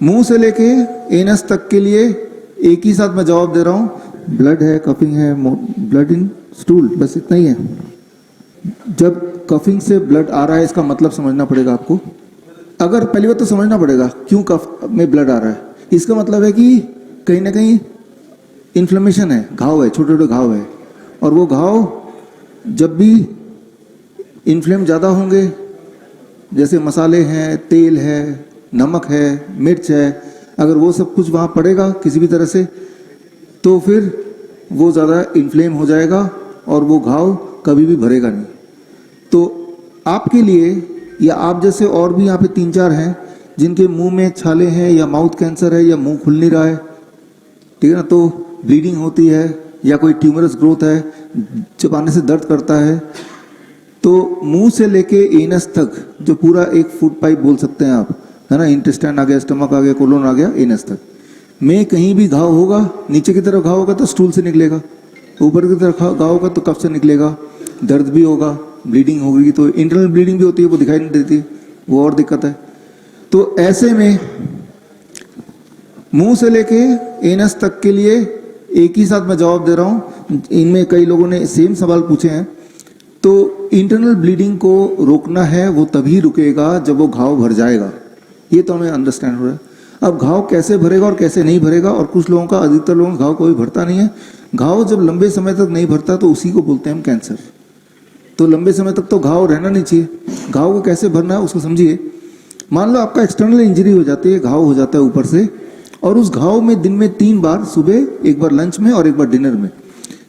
मुंह से लेके एनस तक के लिए एक ही साथ मैं जवाब दे रहा हूं। ब्लड है, कफिंग है, ब्लड इन स्टूल, बस इतना ही है। जब कफिंग से ब्लड आ रहा है इसका मतलब समझना पड़ेगा आपको। अगर पहली बात तो समझना पड़ेगा क्यों कफ में ब्लड आ रहा है। इसका मतलब है कि कहीं ना कहीं इन्फ्लेमेशन है, घाव है, छोटे छोटे घाव है, और वो घाव जब भी इन्फ्लेम ज़्यादा होंगे, जैसे मसाले हैं, तेल है, नमक है, मिर्च है, अगर वो सब कुछ वहाँ पड़ेगा किसी भी तरह से, तो फिर वो ज़्यादा इन्फ्लेम हो जाएगा और वो घाव कभी भी भरेगा नहीं। तो आपके लिए या आप जैसे और भी यहाँ पे 3-4 हैं जिनके मुंह में छाले हैं या माउथ कैंसर है या मुंह खुल नहीं रहा है, ठीक है ना, तो ब्लीडिंग होती है या कोई ट्यूमरस ग्रोथ है, चबाने से दर्द करता है, तो मुंह से लेके एनस तक जो पूरा एक फूड पाइप बोल सकते हैं आप, है ना, इंटेस्टाइन आ गया, स्टमक आ गया, कोलोन आ गया, एनस तक में कहीं भी घाव होगा, नीचे की तरफ घाव होगा तो स्टूल से निकलेगा, ऊपर की तरफ घाव होगा तो कफ से निकलेगा, दर्द भी होगा, ब्लीडिंग होगी, तो इंटरनल ब्लीडिंग भी होती है, वो दिखाई नहीं देती, वो और दिक्कत है। तो ऐसे में मुंह से लेके एनस तक के लिए एक ही साथ मैं जवाब दे रहा हूं। इनमें कई लोगों ने सेम सवाल पूछे हैं। तो इंटरनल ब्लीडिंग को रोकना है, वो तभी रुकेगा जब वो घाव भर जाएगा। ये तो हमें अंडरस्टैंड हो रहा है। अब घाव कैसे भरेगा और कैसे नहीं भरेगा, और कुछ लोगों का, अधिकतर लोगों का घाव कोई भरता नहीं है। घाव जब लंबे समय तक नहीं भरता तो उसी को बोलते हैं हम कैंसर। तो लंबे समय तक तो घाव रहना नहीं चाहिए। घाव को कैसे भरना है उसको समझिए। मान लो आपका एक्सटर्नल इंजरी हो जाती है, घाव हो जाता है ऊपर से, और उस घाव में दिन में 3 बार, सुबह एक बार, लंच में और एक बार डिनर में,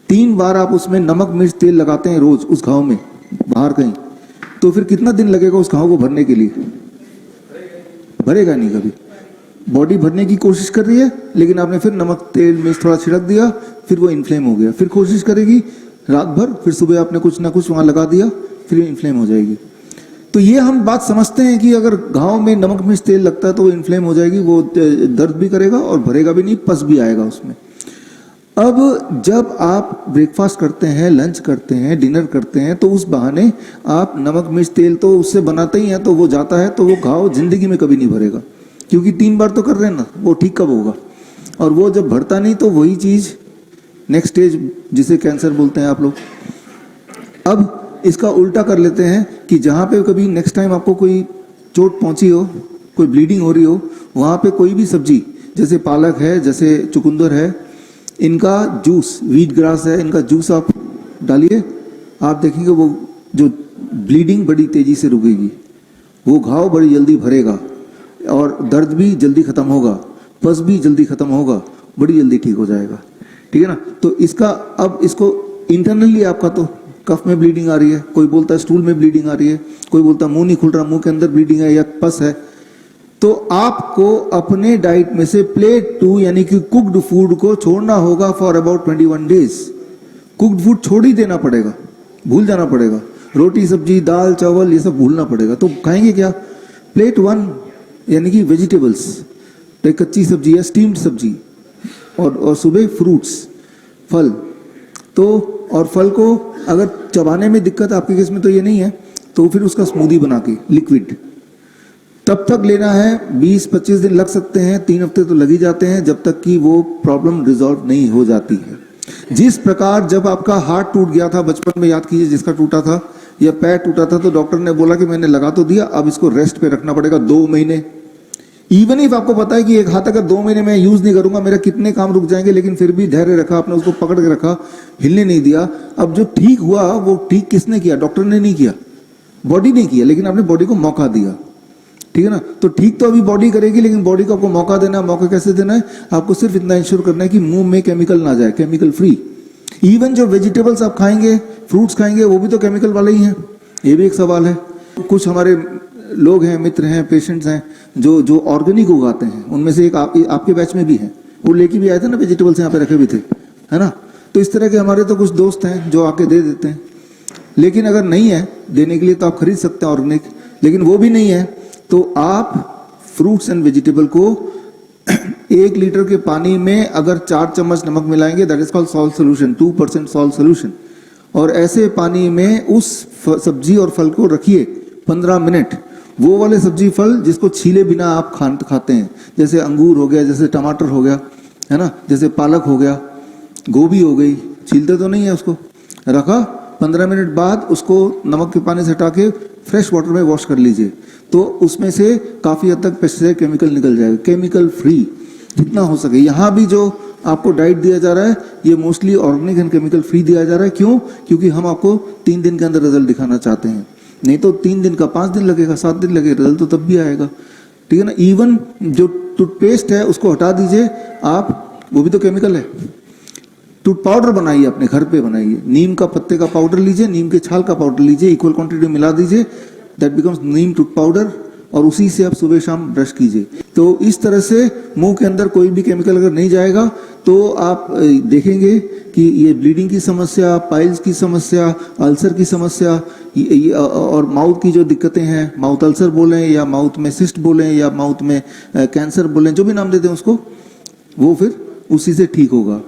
3 बार आप उसमें नमक मिर्च तेल लगाते हैं रोज उस घाव में बाहर कहीं, तो फिर कितना दिन लगेगा उस घाव को भरने के लिए? भरेगा नहीं कभी। बॉडी भरने की कोशिश कर रही है, लेकिन आपने फिर नमक तेल मिर्च थोड़ा छिड़क दिया, फिर वो इन्फ्लेम हो गया, फिर कोशिश करेगी रात भर, फिर सुबह आपने कुछ ना कुछ वहां लगा दिया, फिर इन्फ्लेम हो जाएगी। तो ये हम बात समझते हैं कि अगर घाव में नमक मिर्च तेल लगता है तो वो इन्फ्लेम हो जाएगी, वो दर्द भी करेगा और भरेगा भी नहीं, पस भी आएगा उसमें। अब जब आप ब्रेकफास्ट करते हैं, लंच करते हैं, डिनर करते हैं, तो उस बहाने आप नमक मिर्च तेल तो उससे बनाते ही हैं, तो वो जाता है, तो वो घाव जिंदगी में कभी नहीं भरेगा, क्योंकि 3 बार तो कर रहे हैं ना, वो ठीक कब होगा? और वो जब भरता नहीं तो वही चीज नेक्स्ट स्टेज, जिसे कैंसर बोलते हैं आप लोग। अब इसका उल्टा कर लेते हैं कि जहाँ पे कभी नेक्स्ट टाइम आपको कोई चोट पहुंची हो, कोई ब्लीडिंग हो रही हो, वहाँ पे कोई भी सब्जी, जैसे पालक है, जैसे चुकंदर है, इनका जूस, व्हीट ग्रास है, इनका जूस आप डालिए, आप देखेंगे वो जो ब्लीडिंग बड़ी तेजी से रुकेगी, वो घाव बड़ी जल्दी भरेगा, और दर्द भी जल्दी खत्म होगा, पस भी जल्दी खत्म होगा, बड़ी जल्दी ठीक हो जाएगा, ठीक है ना। तो इसका, अब इसको इंटरनली आपका तो कफ में ब्लीडिंग आ रही है, कोई बोलता है स्टूल में ब्लीडिंग आ रही है, कोई बोलता है मुंह नहीं खुल रहा, मुंह के अंदर ब्लीडिंग है या पस है, तो आपको अपने डाइट में से प्लेट 2 यानी कि कुक्ड फूड को छोड़ना होगा for about 21 days. Cooked food छोड़ ही देना पड़ेगा, भूल जाना पड़ेगा, रोटी सब्जी दाल चावल ये सब भूलना पड़ेगा। तो खाएंगे क्या? प्लेट 1 यानी कि वेजिटेबल्स, तो कच्ची सब्जी या स्टीम्ड सब्जी, और सुबह फ्रूट्स, फल। तो और फल को अगर चबाने में दिक्कत, आपके केस में तो ये नहीं है, तो फिर उसका स्मूदी बना के लिक्विड तब तक लेना है। 20-25 दिन लग सकते हैं, 3 हफ्ते तो लग ही जाते हैं, जब तक कि वो प्रॉब्लम रिजॉल्व नहीं हो जाती है। जिस प्रकार जब आपका हाथ टूट गया था बचपन में, याद कीजिए, जिसका टूटा था या पैर टूटा था, तो डॉक्टर ने बोला कि मैंने लगा तो दिया, अब इसको रेस्ट पे रखना पड़ेगा 2 महीने। इवन इफ आपको पता है कि एक हाथ अगर 2 महीने में यूज नहीं करूंगा मेरा कितने काम रुक जाएंगे, लेकिन फिर भी धैर्य रखा आपने, उसको पकड़ के रखा, हिलने नहीं दिया। अब जो ठीक हुआ वो ठीक किसने किया? डॉक्टर ने नहीं किया, बॉडी ने किया, लेकिन आपने बॉडी को मौका दिया, ठीक है ना। तो ठीक तो अभी बॉडी करेगी, लेकिन बॉडी को आपको मौका देना है। मौका कैसे देना है? आपको सिर्फ इतना इंश्योर करना है कि मुंह में केमिकल ना जाए, केमिकल फ्री। इवन जो वेजिटेबल्स आप खाएंगे, फ्रूट्स खाएंगे, वो भी तो केमिकल वाले ही हैं, ये भी एक सवाल है। कुछ हमारे लोग हैं, मित्र हैं, पेशेंट्स हैं, जो ऑर्गेनिक उगाते हैं, उनमें से एक आपके बैच में भी है, वो लेके भी आए थे ना वेजिटेबल्स, यहाँ पे रखे भी थे, है ना। तो इस तरह के हमारे तो कुछ दोस्त हैं जो आके दे देते हैं। लेकिन अगर नहीं है देने के लिए तो आप खरीद सकते हैं ऑर्गेनिक, लेकिन वो भी नहीं है तो आप फ्रूट्स एंड वेजिटेबल को 1 लीटर के पानी में अगर 4 चम्मच नमक मिलाएंगे, that is called salt solution, 2% salt solution, और ऐसे पानी में उस सब्जी और फल को रखिए 15 मिनट, वो वाले सब्जी फल जिसको छीले बिना आप खाते हैं, जैसे अंगूर हो गया, जैसे टमाटर हो गया, है ना, जैसे पालक हो गया, गोभी हो गई, छीलते तो नहीं है उसको, रखा 15 मिनट बाद उसको नमक के पानी से हटा के फ्रेश वाटर में वॉश कर लीजिए, तो उसमें से काफ़ी हद तक पेस्टिसाइड केमिकल निकल जाएगा, केमिकल फ्री जितना हो सके। यहाँ भी जो आपको डाइट दिया जा रहा है ये mostly organic and chemical free दिया जा रहा है। क्यों? क्योंकि हम आपको 3 दिन के अंदर रिजल्ट दिखाना चाहते हैं, नहीं तो 3 दिन का 5 दिन लगेगा, 7 दिन लगेगा, रिजल्ट तो तब भी आएगा, ठीक है ना। इवन जो टूथपेस्ट है उसको हटा दीजिए आप, वो भी तो केमिकल है। टूथ पाउडर बनाइए, अपने घर पे बनाइए, नीम का पत्ते का पाउडर लीजिए, नीम के छाल का पाउडर लीजिए, इक्वल क्वांटिटी में मिला दीजिए, that becomes Neem tooth powder, और उसी से आप सुबह शाम ब्रश कीजिए। तो इस तरह से मुंह के अंदर कोई भी केमिकल अगर नहीं जाएगा तो आप देखेंगे कि ये ब्लीडिंग की समस्या, पाइल्स की समस्या, अल्सर की समस्या और माउथ की जो दिक्कतें हैं, माउथ अल्सर बोलें या माउथ में सिस्ट बोलें या माउथ में कैंसर बोलें, जो भी नाम देते हैं उसको, वो फिर उसी से ठीक होगा।